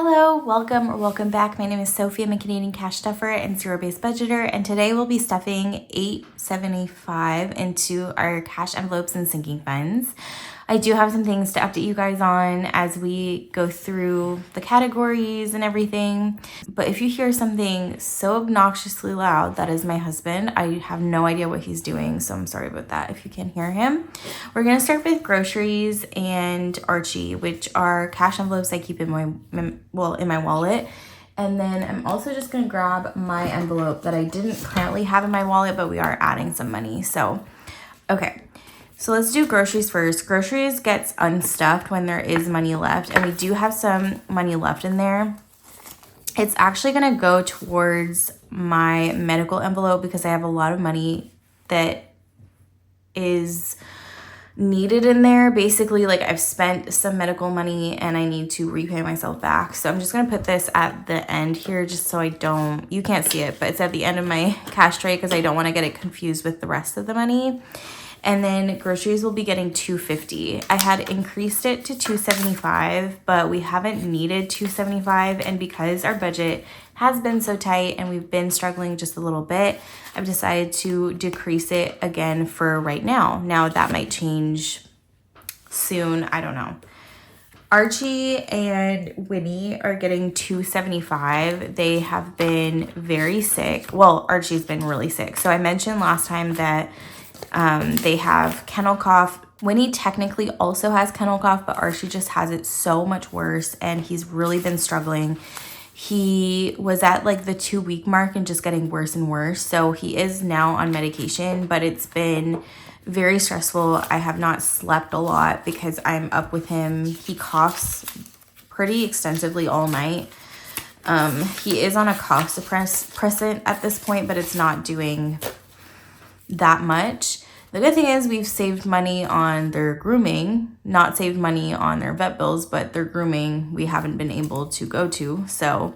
Hello, welcome or welcome back. My name is Sophie. I'm a Canadian cash stuffer and zero-based budgeter, and today we'll be stuffing $875 into our cash envelopes and sinking funds. I do have some things to update you guys on as we go through the categories and everything. But if you hear something so obnoxiously loud, that is my husband. I have no idea what he's doing, so I'm sorry about that if you can hear him. We're gonna start with groceries and Archie, which are cash envelopes I keep in my wallet. And then I'm also just gonna grab my envelope that I didn't currently have in my wallet, but we are adding some money. So, okay. So let's do groceries first. Groceries gets unstuffed when there is money left, and we do have some money left in there. It's actually gonna go towards my medical envelope because I have a lot of money that is needed in there. Basically, like I've spent some medical money and I need to repay myself back. So I'm just gonna put this at the end here just so you can't see it, but it's at the end of my cash tray because I don't want to get it confused with the rest of the money. And then groceries will be getting $250. I had increased it to $275, but we haven't needed $275. And because our budget has been so tight and we've been struggling just a little bit, I've decided to decrease it again for right now. Now that might change soon. I don't know. Archie and Winnie are getting $275. They have been very sick. Well, Archie's been really sick. So I mentioned last time that they have kennel cough. Winnie technically also has kennel cough, but Archie just has it so much worse, and he's really been struggling. He was at like the 2-week mark and just getting worse and worse. So he is now on medication, but it's been very stressful. I have not slept a lot because I'm up with him. He coughs pretty extensively all night. He is on a cough suppressant at this point, but it's not doing that much. The good thing is we've saved money on their grooming, not saved money on their vet bills, but their grooming we haven't been able to go to. So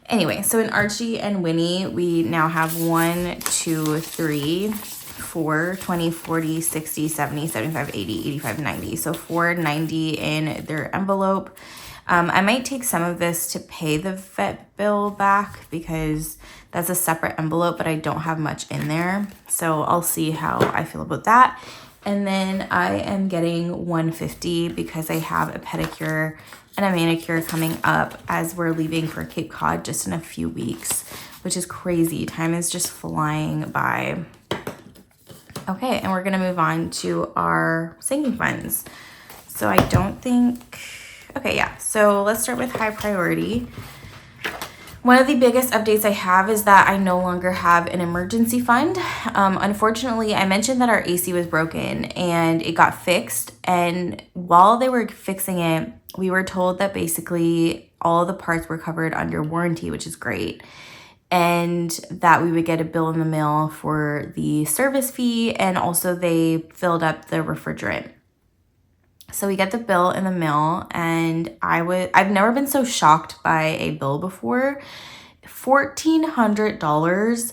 anyway, so in Archie and Winnie, we now have 1, 2, 3, 4, 20, 40, 60, 70, 75, 80, 85, 90. So $490 in their envelope. I might take some of this to pay the vet bill back because that's a separate envelope, but I don't have much in there. So I'll see how I feel about that. And then I am getting $150 because I have a pedicure and a manicure coming up as we're leaving for Cape Cod just in a few weeks, which is crazy. Time is just flying by. Okay, and we're gonna move on to our sinking funds. So I don't think, okay, yeah. So let's start with high priority. One of the biggest updates I have is that I no longer have an emergency fund. Unfortunately, I mentioned that our AC was broken and it got fixed. And while they were fixing it, we were told that basically all the parts were covered under warranty, which is great. And that we would get a bill in the mail for the service fee, and also they filled up the refrigerant. So we get the bill in the mail, and I've never been so shocked by a bill before. $1,400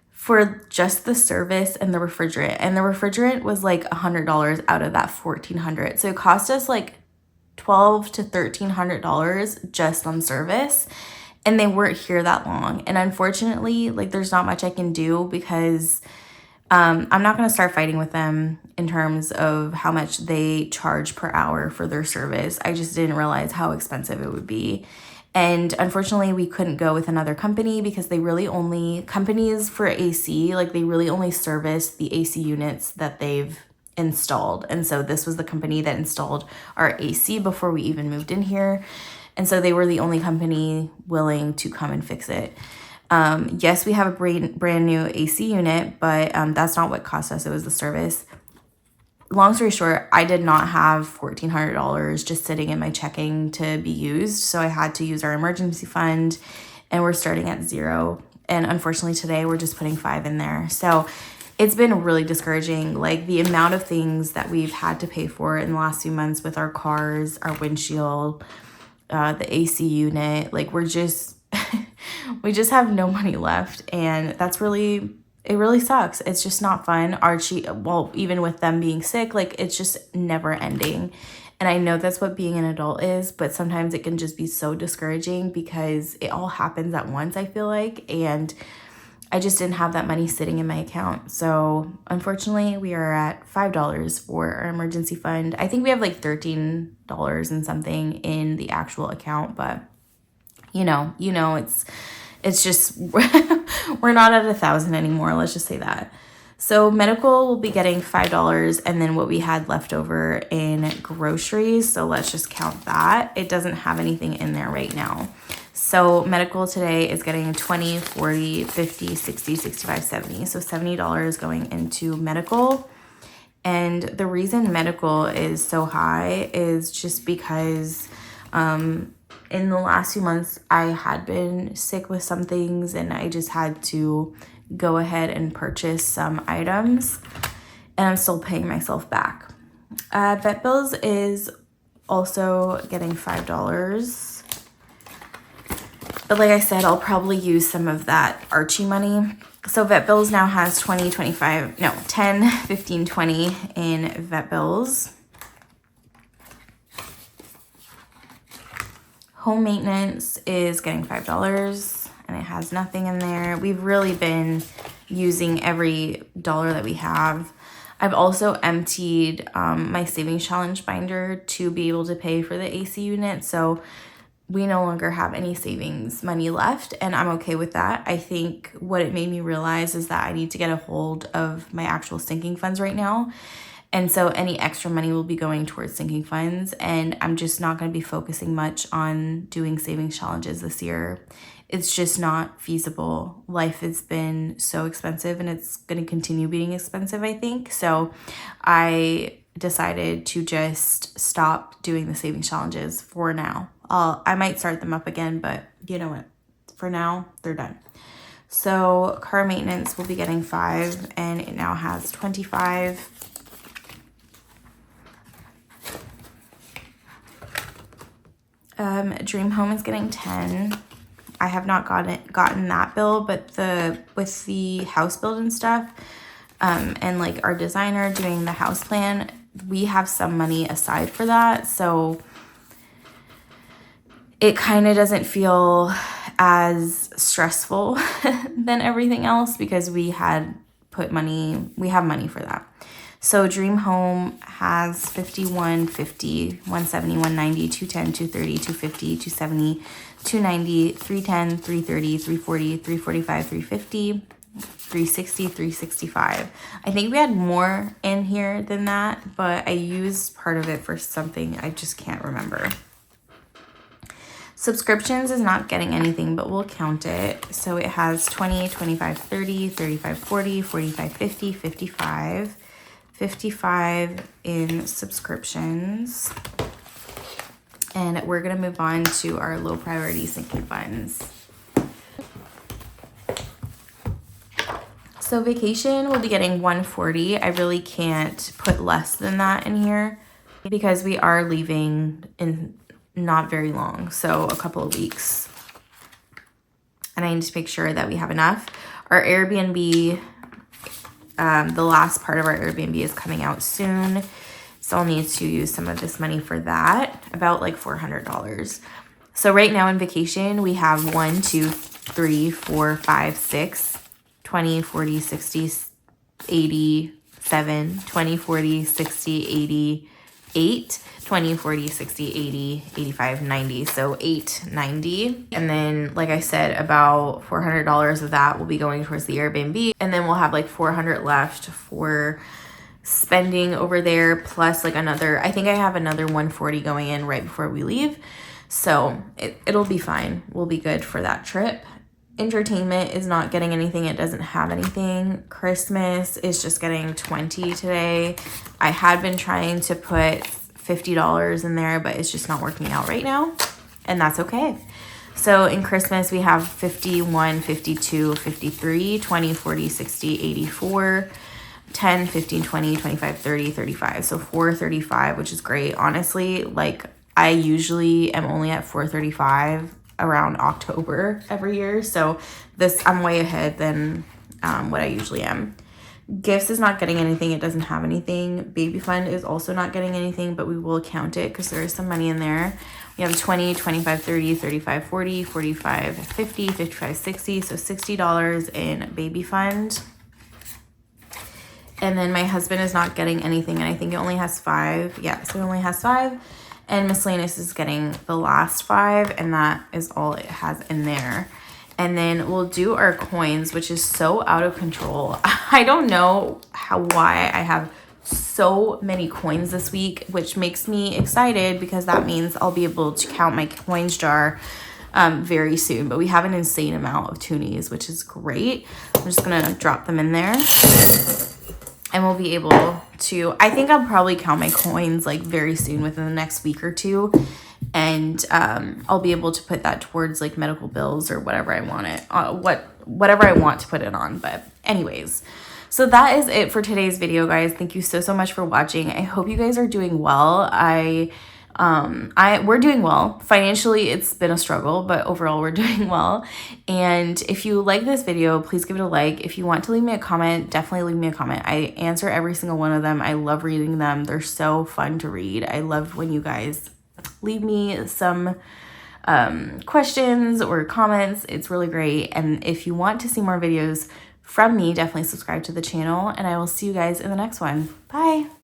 for just the service and the refrigerant. And the refrigerant was like $100 out of that $1,400. So it cost us like $1,200 to $1,300 just on service. And they weren't here that long. And unfortunately, like there's not much I can do because I'm not going to start fighting with them in terms of how much they charge per hour for their service. I just didn't realize how expensive it would be. And unfortunately, we couldn't go with another company because they really only, companies for AC, like they really only service the AC units that they've installed. And so this was the company that installed our AC before we even moved in here. And so they were the only company willing to come and fix it. Yes, we have a brand new AC unit, but that's not what cost us. It was the service. Long story short, I did not have $1,400 just sitting in my checking to be used. So I had to use our emergency fund, and we're starting at 0. And unfortunately today we're just putting 5 in there. So it's been really discouraging. Like the amount of things that we've had to pay for in the last few months with our cars, our windshield, the AC unit, like we're just, we just have no money left. And that's really, it really sucks. It's just not fun. Archie, well, even with them being sick, like it's just never ending. And I know that's what being an adult is, but sometimes it can just be so discouraging because it all happens at once, I feel like. And I just didn't have that money sitting in my account. So unfortunately, we are at $5 for our emergency fund. I think we have like $13 and something in the actual account, but you know, it's just, we're not at 1,000 anymore. Let's just say that. So medical will be getting $5 and then what we had left over in groceries. So let's just count that. It doesn't have anything in there right now. So medical today is getting 20, 40, 50, 60, 65, 70. So $70 going into medical. And the reason medical is so high is just because in the last few months, I had been sick with some things and I just had to go ahead and purchase some items. And I'm still paying myself back. Vet bills is also getting $5. But like I said, I'll probably use some of that Archie money. So vet bills now has 10, 15, 20 in vet bills. Home maintenance is getting $5 and it has nothing in there. We've really been using every dollar that we have. I've also emptied my savings challenge binder to be able to pay for the AC unit. So we no longer have any savings money left, and I'm okay with that. I think what it made me realize is that I need to get a hold of my actual sinking funds right now. And so any extra money will be going towards sinking funds, and I'm just not going to be focusing much on doing savings challenges this year. It's just not feasible. Life has been so expensive and it's going to continue being expensive, I think. So I decided to just stop doing the savings challenges for now. I might start them up again, but you know what? For now, they're done. So car maintenance will be getting $5 and it now has $25. Dream Home is getting $10. I have not gotten that bill, but with the house build and stuff, and like our designer doing the house plan, we have some money aside for that. So it kind of doesn't feel as stressful than everything else because we have money for that. So Dream Home has 50, 150, 170, 190, 210, 230, 250, 270, 290, 310, 330, 340, 345, 350, 360, 365. I think we had more in here than that, but I used part of it for something I just can't remember. Subscriptions is not getting anything, but we'll count it. So it has 20, 25, 30, 35, 40, 45, 50, 55, 55 in subscriptions. And we're going to move on to our low priority sinking funds. So vacation will be getting $140. I really can't put less than that in here because we are leaving in not very long, so a couple of weeks. And I need to make sure that we have enough. Our Airbnb, the last part of our Airbnb is coming out soon. So I'll need to use some of this money for that, about like $400. So right now in vacation, we have 1, 2, 3, 4, 5, 6, 20, 40, 60, 80, 7, 20, 40, 60, 80, 8, 20, 40, 60, 80, 85, 90. So 890. And then, like I said, about $400 of that will be going towards the Airbnb. And then we'll have like $400 left for spending over there, plus like another, I think I have another $140 going in right before we leave. So it'll be fine. We'll be good for that trip. Entertainment is not getting anything. It doesn't have anything. Christmas is just getting $20 today. I had been trying to put $50 in there, but it's just not working out right now, and that's okay. So in Christmas, we have 51, 52, 53, 20, 40, 60, 84, 10, 15, 20, 25, 30, 35. So 435, which is great. Honestly, like I usually am only at 435 around October every year. So I'm way ahead than what I usually am. Gifts is not getting anything. It doesn't have anything. Baby fund is also not getting anything, but we will count it because there is some money in there. We have 20, 25, 30, 35, 40, 45, 50, 55, 60. So $60 in baby fund. And then my husband is not getting anything, and I think it only has 5. Yeah, so it only has 5. And miscellaneous is getting the last 5, and that is all it has in there. And then we'll do our coins, which is so out of control. I don't know why I have so many coins this week, which makes me excited because that means I'll be able to count my coins jar very soon. But we have an insane amount of toonies, which is great. I'm just gonna drop them in there. And we'll be able to, I think I'll probably count my coins like very soon within the next week or 2. And I'll be able to put that towards like medical bills or whatever I want it, whatever I want to put it on. But anyways, so that is it for today's video, guys. Thank you so much for watching. I hope you guys are doing well. We're doing well. Financially, it's been a struggle, but overall we're doing well. And if you like this video, please give it a like. If you want to leave me a comment, definitely leave me a comment. I answer every single one of them. I love reading them. They're so fun to read. I love when you guys leave me some questions or comments. It's really great. And if you want to see more videos from me, definitely subscribe to the channel, and I will see you guys in the next one. Bye.